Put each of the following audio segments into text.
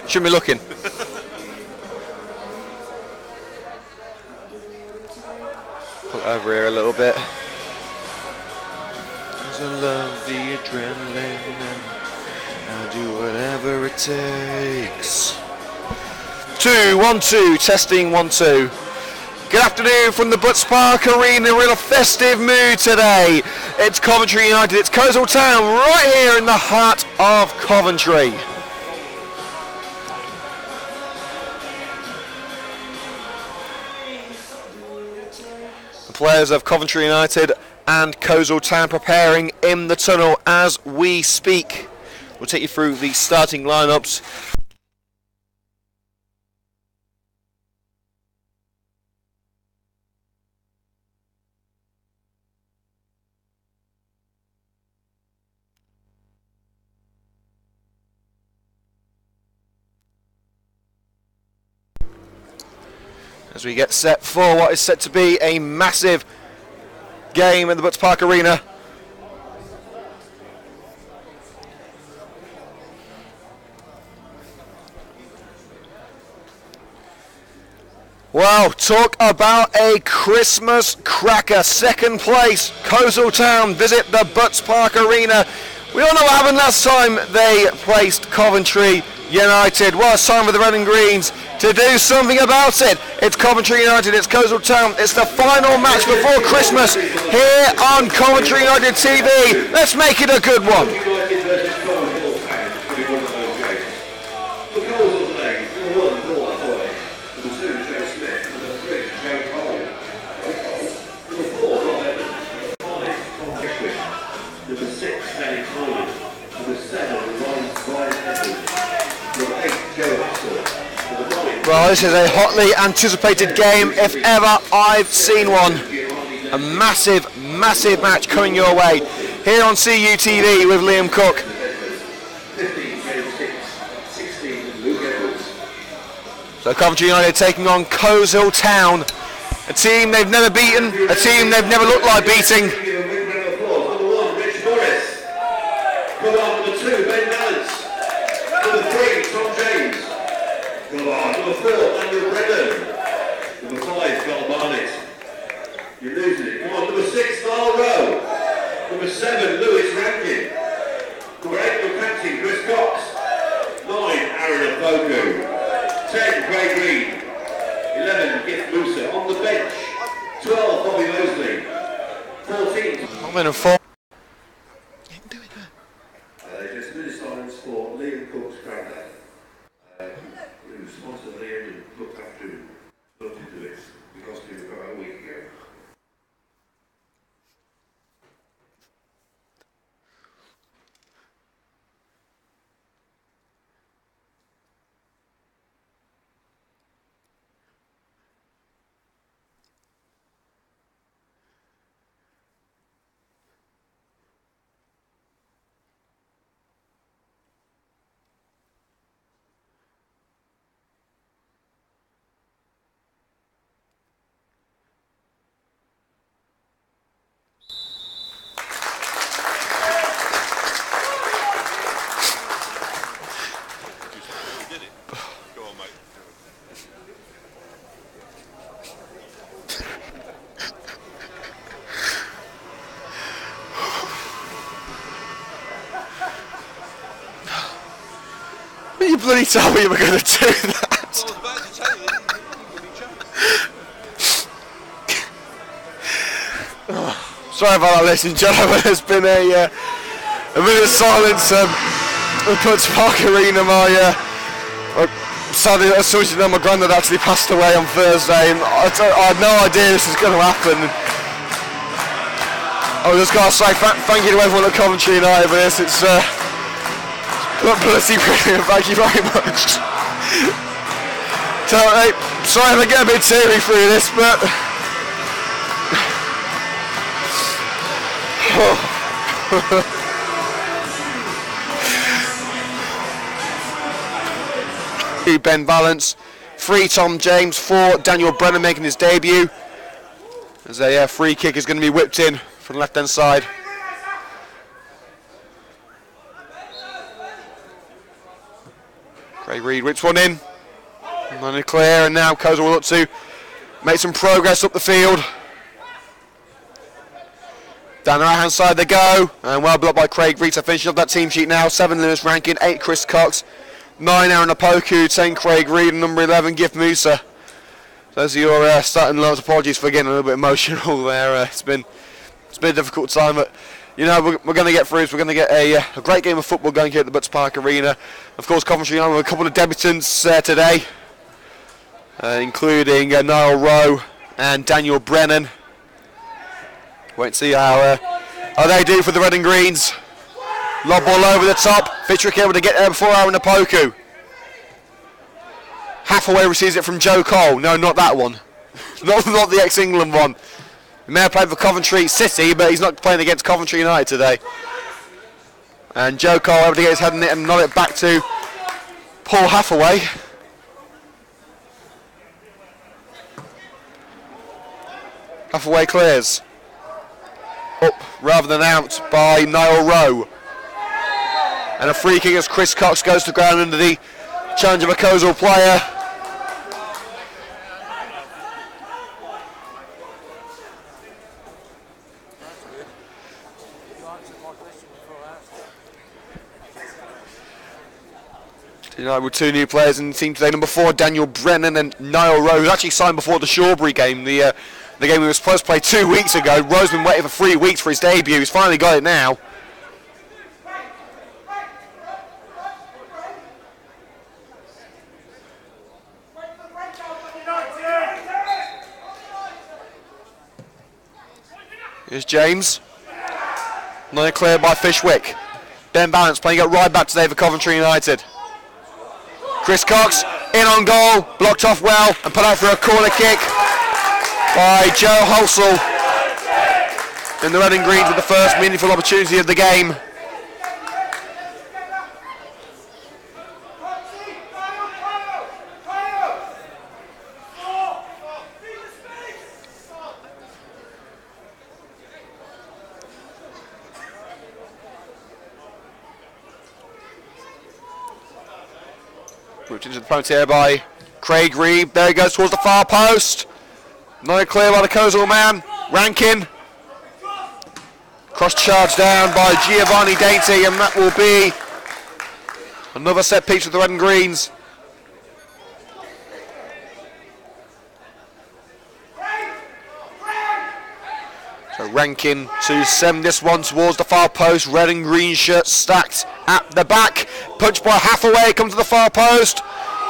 Shouldn't be looking. Pull it over here a little bit. 'Cause I love the adrenaline and I'll do whatever it takes. 2, 1, 2, testing 1, 2. Good afternoon from the Butts Park Arena. We're in a festive mood today. It's Coventry United, it's Coleshill Town, right here in the heart of Coventry. The players of Coventry United and Coleshill Town preparing in the tunnel as we speak. We'll take you through the starting lineups. As we get set for what is set to be a massive game at the Butts Park Arena. Well, talk about a Christmas cracker. Second place, Coleshill Town visit the Butts Park Arena. We all know what happened last time they placed Coventry United. Well, it's time for the Red and Greens to do something about it. It's Coventry United, it's Coleshill Town. It's the final match before Christmas here on Coventry United TV. Let's make it a good one. Well, this is a hotly anticipated game, if ever I've seen one. A massive, massive match coming your way here on CUTV with Liam Cook. So Coventry United taking on Coleshill Town, a team they've never beaten, a team they've never looked like beating. Number 4, Daniel Brennan. Number 5, Carl Barnett. You're losing it. Come on, number 6, Carl Rowe. Number 7, Lewis Rankin. Number 8, your captain, Chris Cox. 9, Aaron Opoku. 10, Craig Reed. 11, Gift Musa. On the bench, 12, Bobby Mosley. 14. I'm in a 4. Just minutes silence for Liam Cook's granddad. Sponsored Liam and looked after him, looked into this, because he was about a week ago. You bloody told me you were going to do that. Sorry about that, ladies and gentlemen. There's been a minute of silence at the Butts Park Arena. Sadly, as soon as you know, my granddad actually passed away on Thursday, and I had no idea this was going to happen. I was just going to say thank you to everyone at Coventry United for this. It's bloody brilliant, thank you very much. So, sorry if I get a bit teary through this, but Ben Balance, 3 Tom James, 4 Daniel Brennan making his debut. As a free kick is going to be whipped in from the left hand side. Craig Reed whips one in. Money clear, and now Coleshill will look to make some progress up the field. Down the right hand side they go, and well blocked by Craig Reed. So finishing up that team sheet now. 7 Lewis Rankin, 8 Chris Cox, 9 Aaron Opoku, 10 Craig Reed, and number 11 Gift Musa. So those are your starting lows. Apologies for getting a little bit emotional there. It's been a difficult time, but you know we're going to get through. We're going to get a great game of football going here at the Butts Park Arena. Of course, Coventry on with a couple of debutants today, including Niall Rowe and Daniel Brennan. Wait and see how they do for the red and greens. Lob ball over the top. Fittrick able to get there before Aaron Opoku. Hathaway receives it from Joe Cole. No, not that one. not the ex-England one. He may have played for Coventry City, but he's not playing against Coventry United today. And Joe Cole able to get his head in it and nod it back to Paul Hathaway. Hathaway clears. Up rather than out by Niall Rowe. And a free kick as Chris Cox goes to ground under the challenge of a Coleshill player. United with 2 new players in the team today. Number 4, Daniel Brennan, and Niall Rowe, who's actually signed before the Shawbury game, the game we were supposed to play 2 weeks ago. Rowe's been waiting for 3 weeks for his debut. He's finally got it now. Here's James. Another clear by Fishwick. Ben Balance playing it right back today for Coventry United. Chris Cox in on goal, blocked off well and put out for a corner kick by Joe Holsall in the red and greens with the first meaningful opportunity of the game. Moved into the penalty area by Craig Reed. There he goes towards the far post. Not clear by the Coleshill man. Rankin. Cross charge down by Giovanni Dainty, and that will be another set piece with the red and greens. So Rankin to send this one towards the far post. Red and green shirt stacked at the back. Punched by Hathaway, comes to the far post.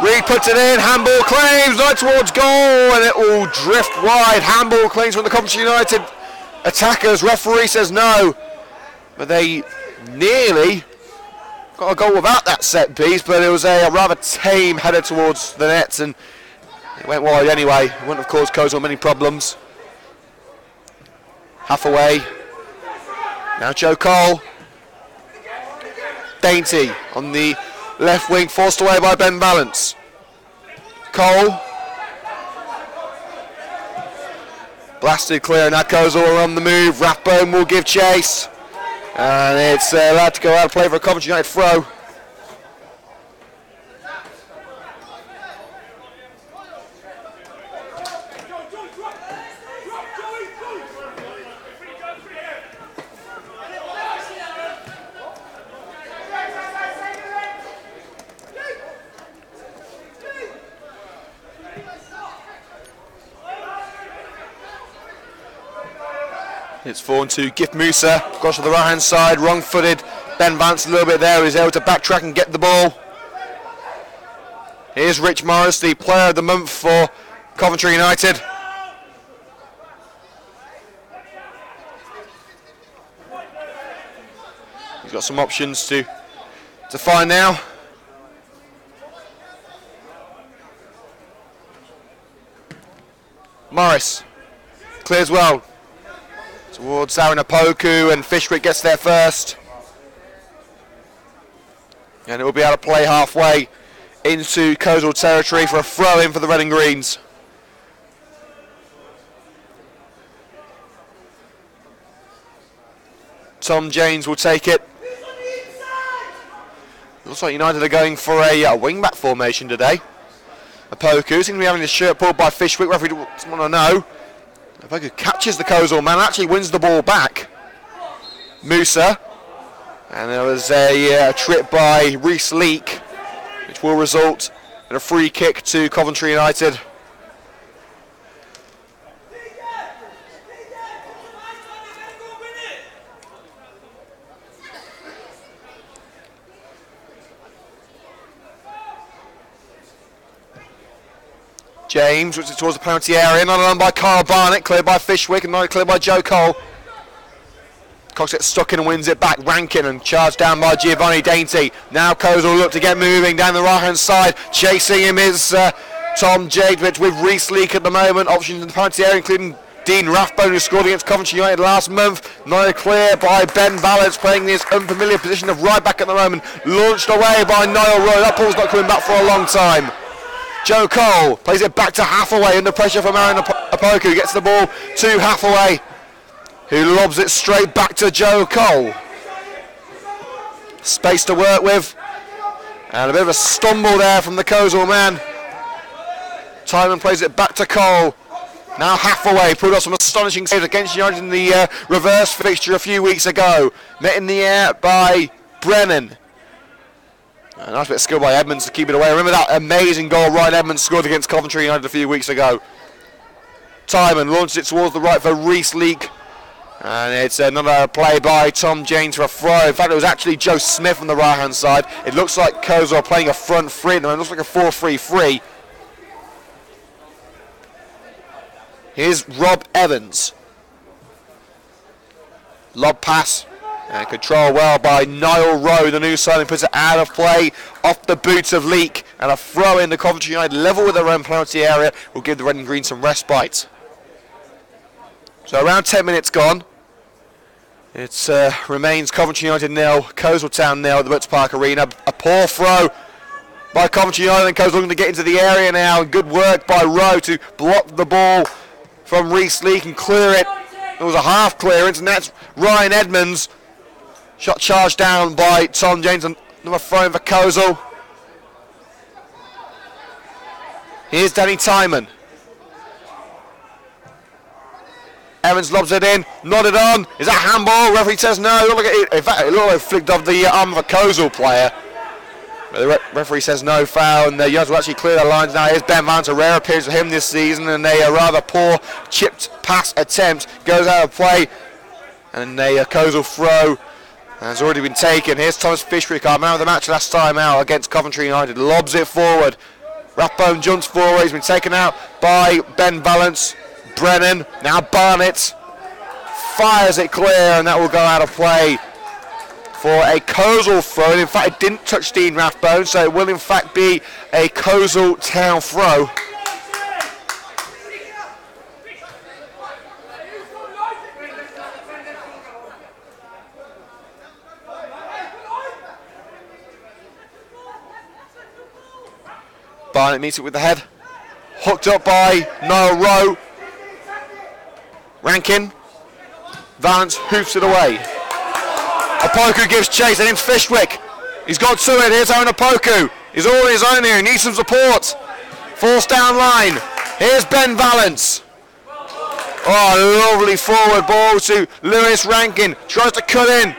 Reed puts it in, handball claims, right towards goal, and it will drift wide. Handball claims from the Coventry United attackers. Referee says no, but they nearly got a goal without that set piece, but it was a rather tame header towards the nets, and it went wide anyway. It wouldn't have caused Coleshill many problems. Hathaway, now Joe Cole. Dainty on the left wing, forced away by Ben Balance. Cole. Blasted clear, and that goes all on the move. Rathbone will give chase. And it's allowed to go out of play for a Coventry United throw. It's forward to Gift Musa, across to the right hand side, wrong footed. Ben Vance a little bit there, he's able to backtrack and get the ball. Here's Rich Morris, the player of the month for Coventry United. He's got some options to find now. Morris clears well towards Aaron Opoku, and Fishwick gets there first. And it will be out of play halfway into Coleshill territory for a throw in for the red and greens. Tom James will take it. Looks like United are going for a wing-back formation today. Opoku seems to be having his shirt pulled by Fishwick. Referee doesn't want to know. Opoku catches the Coleshill man, actually wins the ball back. Musa. And there was a trip by Reese Leake, which will result in a free kick to Coventry United. James, which is towards the penalty area, not done by Carl Barnett, cleared by Fishwick, and not cleared by Joe Cole. Cox gets stuck in and wins it back. Rankin and charged down by Giovanni Dainty. Now Kozel look to get moving down the right hand side. Chasing him is Tom Jadewich with Reese Leake at the moment. Options in the penalty area, including Dean Rathbone, who scored against Coventry United last month. Not clear by Ben Valance, playing this unfamiliar position of right back at the moment. Launched away by Niall Rowe. That ball's not coming back for a long time. Joe Cole plays it back to Hathaway under pressure from Aaron Opoku. Gets the ball to Hathaway, who lobs it straight back to Joe Cole. Space to work with. And a bit of a stumble there from the Kozel man. Timon plays it back to Cole. Now Hathaway put up some astonishing saves against United in the reverse fixture a few weeks ago. Met in the air by Brennan. A nice bit of skill by Edmonds to keep it away. Remember that amazing goal Ryan Edmonds scored against Coventry United a few weeks ago. Timon launches it towards the right for Reese Leake. And it's another play by Tom James for a throw. In fact, it was actually Joe Smith on the right-hand side. It looks like Kozel are playing a front three. It looks like a 4-3-3. Here's Rob Evans. Lob pass. And control well by Niall Rowe. The new signing puts it out of play off the boots of Leake. And a throw in the Coventry United level with their own penalty area will give the Red and Green some respite. So around 10 minutes gone. It remains Coventry United 0, Coleshill Town 0 at the Butts Park Arena. A poor throw by Coventry United, and Coleshill looking to get into the area now. And good work by Rowe to block the ball from Reese Leake and clear it. It was a half clearance, and that's Ryan Edmonds. Shot charged down by Tom James, and another throw in for Coleshill. Here's Danny Timon. Evans lobs it in, nodded on. Is that handball? Referee says no. Look at it. In fact, it looked like it flicked off the arm of a Coleshill player. But the referee says no foul, and the United will actually clear their lines now. Here's Ben Valance, a rare appearance for him this season, and a rather poor chipped pass attempt goes out of play. And a Coleshill throw has already been taken. Here's Thomas Fishwick, our man of the match last time out against Coventry United. Lobs it forward. Rathbone jumps forward. He's been taken out by Ben Valance. Brennan, now Barnett fires it clear, and that will go out of play for a Coleshill throw. And in fact, it didn't touch Dean Rathbone, so it will in fact be a Coleshill Town throw. Barnett meets it with the head, hooked up by Niall Rowe. Rankin, Valance hoofs it away. Opoku gives chase, and in Fishwick. He's got to it. Here's Aaron Opoku. He's all on his own here. He needs some support. Forced down line. Here's Ben Valance. Oh, lovely forward ball to Lewis Rankin. Tries to cut in.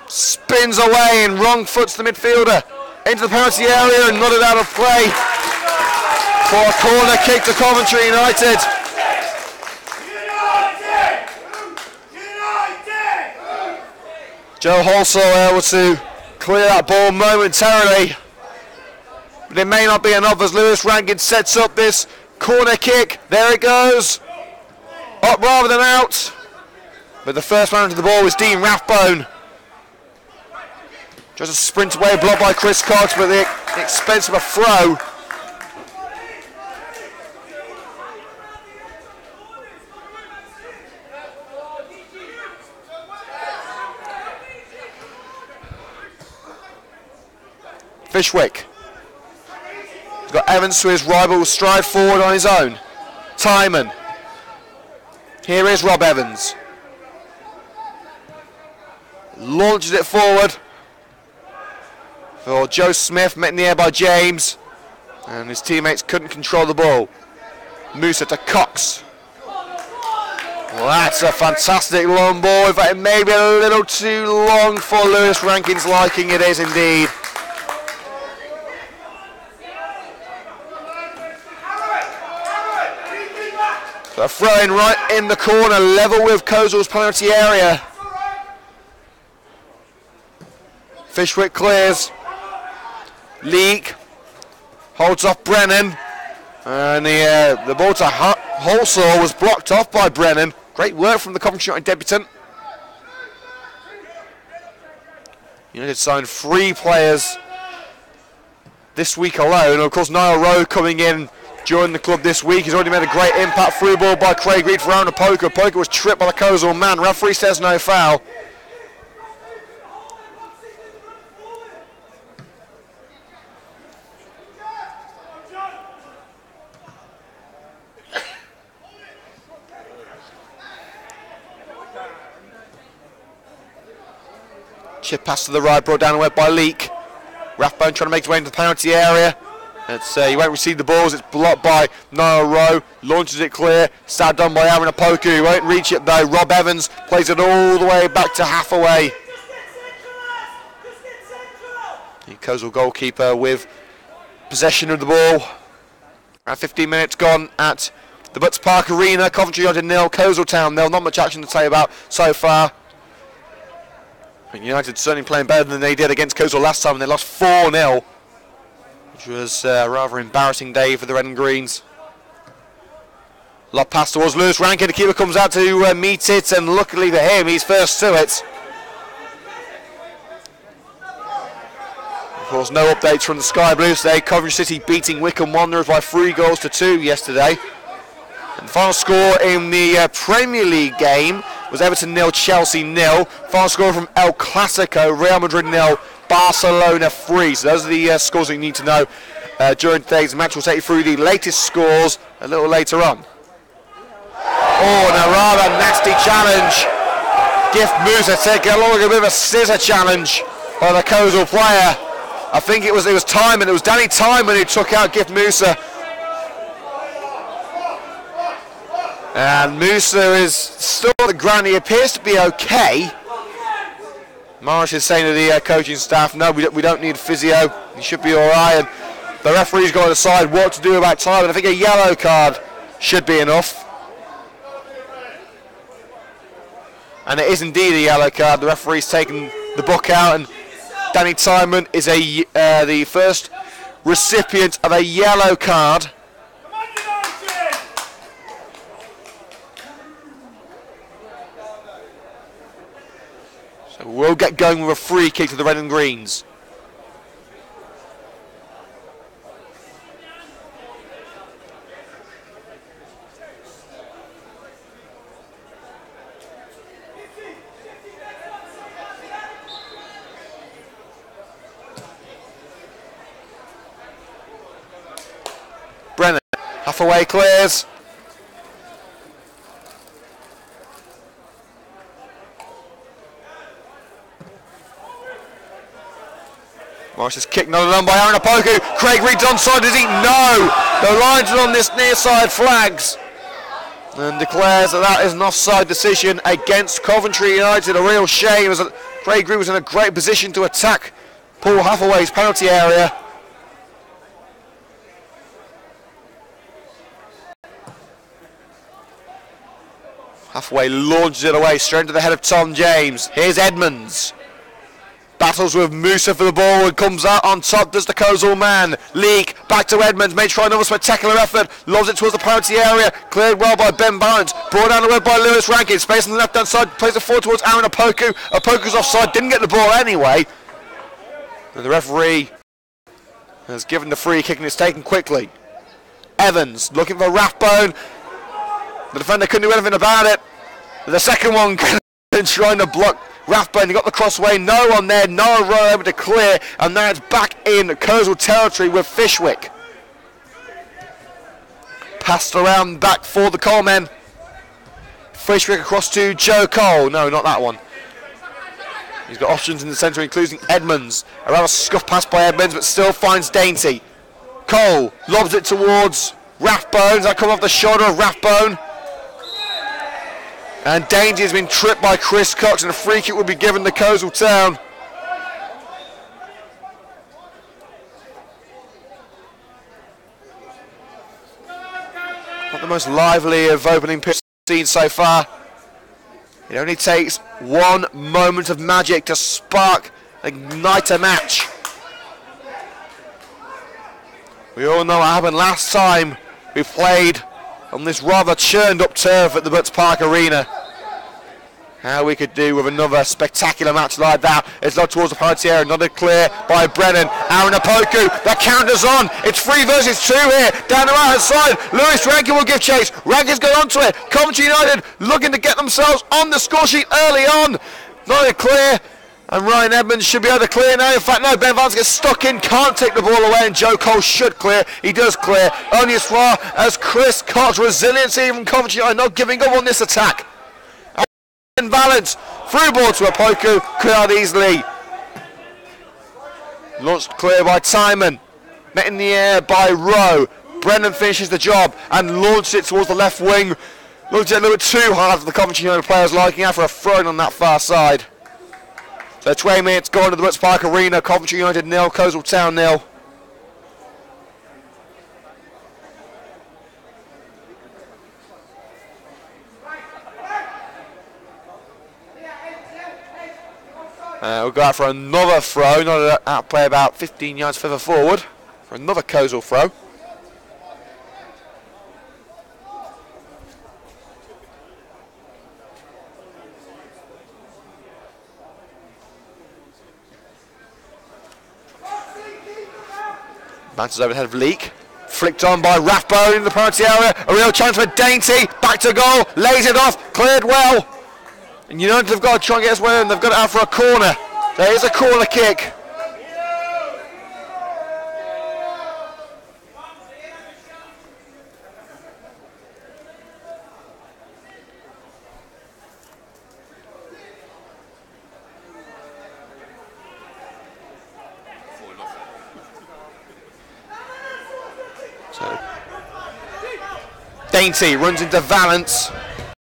Spins away and wrong foots the midfielder into the penalty area and nodded out of play for a corner kick to Coventry United. Joe Halsall able to clear that ball momentarily, but it may not be enough as Lewis Rankin sets up this corner kick. There it goes, up rather than out, but the first man to the ball was Dean Rathbone. Just a sprint away, blocked by Chris Cox, but the expense of a throw. Fishwick. He's got Evans to his right, but will stride forward on his own. Timon. Here is Rob Evans. Launches it forward. for Joe Smith, met in the air by James, and his teammates couldn't control the ball. Musa to Cox. Well, that's a fantastic long ball. In fact, it may be a little too long for Lewis Rankin's liking. It is indeed. So a throw in right in the corner, level with Coleshill's penalty area. Fishwick clears. Leak holds off Brennan. And the ball to Holsaw was blocked off by Brennan. Great work from the Coventry United debutant. United signed 3 players this week alone. Of course, Niall Rowe coming in during the club this week. He's already made a great impact. Through ball by Craig Reid for Aaron Opoku. Opoku was tripped by the Coleshill man. Referee says no foul. Chip pass to the right, brought down the web by Leak. Rathbone trying to make his way into the penalty area. He won't receive the balls. It's blocked by Niall Rowe. Launches it clear. Sad done by Aaron Opoku. He won't reach it though. Rob Evans plays it all the way back to Hathaway. The Coleshill goalkeeper with possession of the ball. At 15 minutes gone at the Butts Park Arena. Coventry United 0, Coleshill Town 0. Not much action to say about so far. United certainly playing better than they did against Coleshill last time, and they lost 4-0, which was a rather embarrassing day for the Red and Greens. Lob pass towards Lewis Rankin. The keeper comes out to meet it, and luckily for him, he's first to it. Of course, no updates from the Sky Blues today. Coventry City beating Wycombe Wanderers by 3-2 yesterday. And the final score in the Premier League game was Everton 0, Chelsea 0. Final score from El Clasico, Real Madrid 0, Barcelona 3. So those are the scores that you need to know during today's match. We'll take you through the latest scores a little later on. Oh, and a rather nasty challenge. Gift Musa taking along a bit of a scissor challenge by the Coleshill player. I think it was Timon. It was Danny Timon who took out Gift Musa. And Musa is still on the ground. He appears to be okay. Morris is saying to the coaching staff, no, we don't need physio. He should be all right. And the referee's got to decide what to do about Timon. I think a yellow card should be enough. And it is indeed a yellow card. The referee's taken the book out, and Danny Timon is the first recipient of a yellow card. So we'll get going with a free kick to the Red and Greens. Brennan, Hathaway clears. Morris is kicked another run by Aaron Opoku. Craig Reid's onside, is he? No! The lines are on this near side flags. And declares that is an offside decision against Coventry United. A real shame, as Craig Reid was in a great position to attack Paul Hathaway's penalty area. Hathaway launches it away straight into the head of Tom James. Here's Edmonds. Battles with Musa for the ball and comes out on top. Does the Coleshill man. Leak back to Edmonds. May try another spectacular effort. Lobs it towards the penalty area. Cleared well by Ben Barnes. Brought down the road by Lewis Rankin. Space on the left hand side. Plays it forward towards Aaron Opoku. Opoku's offside. Didn't get the ball anyway. And the referee has given the free kick and it's taken quickly. Evans looking for Rathbone. The defender couldn't do anything about it. The second one trying to block Rathbone. He got the crossway, no one there, no one able to clear, and now it's back in Coleshill territory with Fishwick. Passed around back for the Colemen. Fishwick across to Joe Cole. No, not that one. He's got options in the centre, including Edmonds. A rather scuffed pass by Edmonds, but still finds Dainty. Cole lobs it towards Rathbone. That come off the shoulder of Rathbone. And Dainty has been tripped by Chris Cox, and a free kick will be given to Coleshill Town. Not the most lively of opening pitch scenes so far. It only takes one moment of magic to spark, ignite a match. We all know what happened last time we played on this rather churned up turf at the Butts Park Arena. How we could do with another spectacular match like that. It's not towards the penalty area, another clear by Brennan. Aaron Apoku, the counter's on. It's 3 versus 2 here, down the right hand side. Lewis Rankin will give chase. Rankin's going onto it. Coventry United looking to get themselves on the score sheet early on. Not a clear, and Ryan Edmonds should be able to clear now. In fact, no, Ben Vance gets stuck in, can't take the ball away, and Joe Cole should clear. He does clear, only as far as Chris Cox. Resiliency from Coventry United, not giving up on this attack. And Valance, through ball to Apoku, cleared easily. Launched clear by Timon, met in the air by Rowe. Brennan finishes the job and launched it towards the left wing. Looked a little bit too hard for the Coventry United players, liking out for a throw-in on that far side. So 20 minutes gone to the Butts Park Arena. Coventry United 0, Coleshill Town 0. We'll go out for another throw, not out play about 15 yards further forward for another Coleshill throw. Bounces over the head of Leake. Flicked on by Rathbone in the penalty area. A real chance for Dainty. Back to goal. Lays it off. Cleared well. And United have got to try and get this one in. They've got it out for a corner. There is a corner kick. So Dainty runs into Valance.